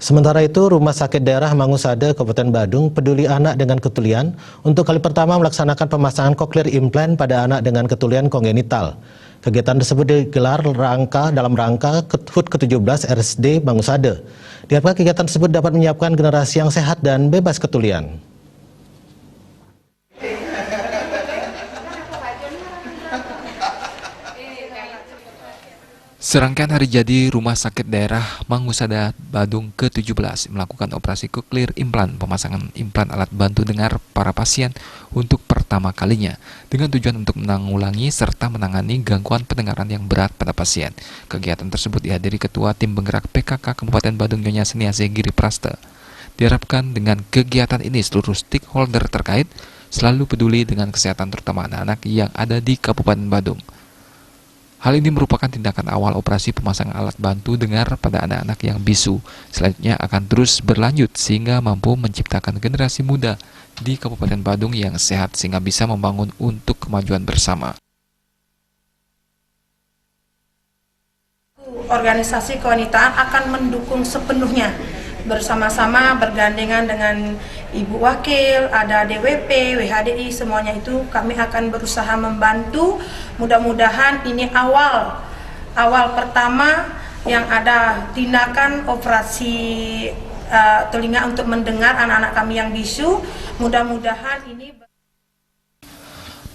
Sementara itu, Rumah Sakit Daerah Mangusada, Kabupaten Badung, peduli anak dengan ketulian untuk kali pertama melaksanakan pemasangan cochlear implant pada anak dengan ketulian kongenital. Kegiatan tersebut digelar dalam rangka HUT ke-17 RSD Mangusada. Diharapkan kegiatan tersebut dapat menyiapkan generasi yang sehat dan bebas ketulian. Serangkaian hari jadi Rumah Sakit Daerah Mangusada Badung ke-17 melakukan operasi cochlear implant, pemasangan implan alat bantu dengar para pasien untuk pertama kalinya, dengan tujuan untuk menanggulangi serta menangani gangguan pendengaran yang berat pada pasien. Kegiatan tersebut dihadiri Ketua Tim Penggerak PKK Kabupaten Badung Nyonya Seniase Giri Prasta. Diharapkan dengan kegiatan ini seluruh stakeholder terkait selalu peduli dengan kesehatan terutama anak-anak yang ada di Kabupaten Badung. Hal ini merupakan tindakan awal operasi pemasangan alat bantu dengar pada anak-anak yang bisu. Selanjutnya akan terus berlanjut sehingga mampu menciptakan generasi muda di Kabupaten Badung yang sehat sehingga bisa membangun untuk kemajuan bersama. Organisasi kewanitaan akan mendukung sepenuhnya bersama-sama bergandengan dengan Ibu Wakil, ada DWP, WHDI, semuanya itu kami akan berusaha membantu. Mudah-mudahan ini awal pertama yang ada tindakan operasi telinga untuk mendengar anak-anak kami yang bisu. Mudah-mudahan ini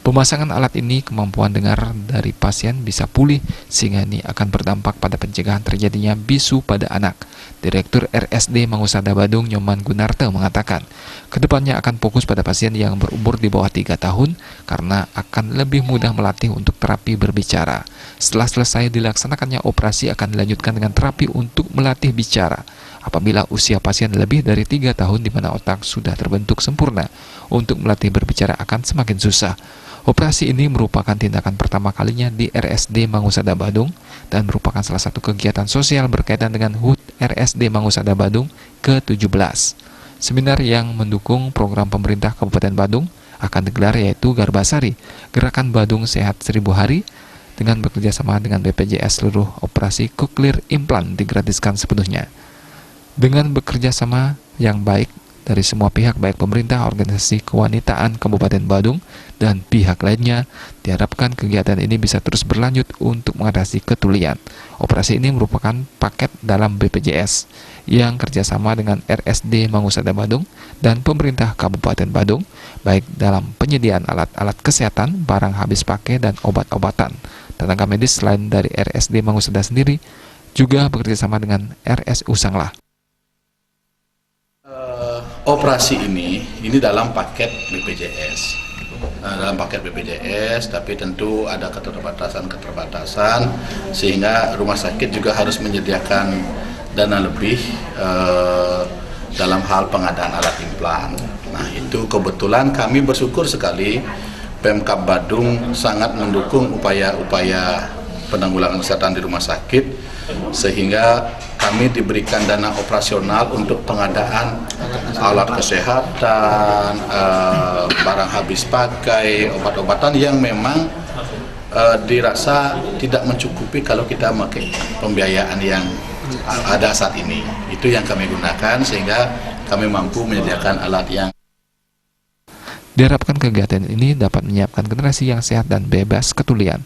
Pemasangan alat ini kemampuan dengar dari pasien bisa pulih sehingga ini akan berdampak pada pencegahan terjadinya bisu pada anak. Direktur RSD Mangusada Badung Nyoman Gunarte mengatakan, kedepannya akan fokus pada pasien yang berumur di bawah 3 tahun karena akan lebih mudah melatih untuk terapi berbicara. Setelah selesai dilaksanakannya operasi akan dilanjutkan dengan terapi untuk melatih bicara. Apabila usia pasien lebih dari 3 tahun di mana otak sudah terbentuk sempurna, untuk melatih berbicara akan semakin susah. Operasi ini merupakan tindakan pertama kalinya di RSD Mangusada Badung dan merupakan salah satu kegiatan sosial berkaitan dengan HUT RSD Mangusada Badung ke-17. Seminar yang mendukung program pemerintah Kabupaten Badung akan digelar yaitu Garbasari, Gerakan Badung Sehat 1000 Hari, dengan bekerjasama dengan BPJS seluruh operasi cochlear implant digratiskan sepenuhnya. Dengan bekerja sama yang baik dari semua pihak baik pemerintah, organisasi kewanitaan Kabupaten Badung, dan pihak lainnya, diharapkan kegiatan ini bisa terus berlanjut untuk mengatasi ketulian. Operasi ini merupakan paket dalam BPJS yang kerjasama dengan RSD Mangusada Badung dan pemerintah Kabupaten Badung, baik dalam penyediaan alat-alat kesehatan, barang habis pakai, dan obat-obatan. Tenaga medis selain dari RSD Mangusada sendiri, juga bekerjasama dengan RSU Sanglah. Operasi ini dalam paket BPJS. Dalam paket BPJS, tapi tentu ada keterbatasan sehingga rumah sakit juga harus menyediakan dana lebih dalam hal pengadaan alat implan. Nah, itu kebetulan kami bersyukur sekali Pemkab Badung sangat mendukung upaya-upaya penanggulangan kesehatan di rumah sakit, sehingga kami diberikan dana operasional untuk pengadaan alat kesehatan, barang habis pakai, obat-obatan yang memang dirasa tidak mencukupi kalau kita memakai pembiayaan yang ada saat ini. Itu yang kami gunakan sehingga kami mampu menyediakan alat yang. Diharapkan kegiatan ini dapat menyiapkan generasi yang sehat dan bebas ketulian.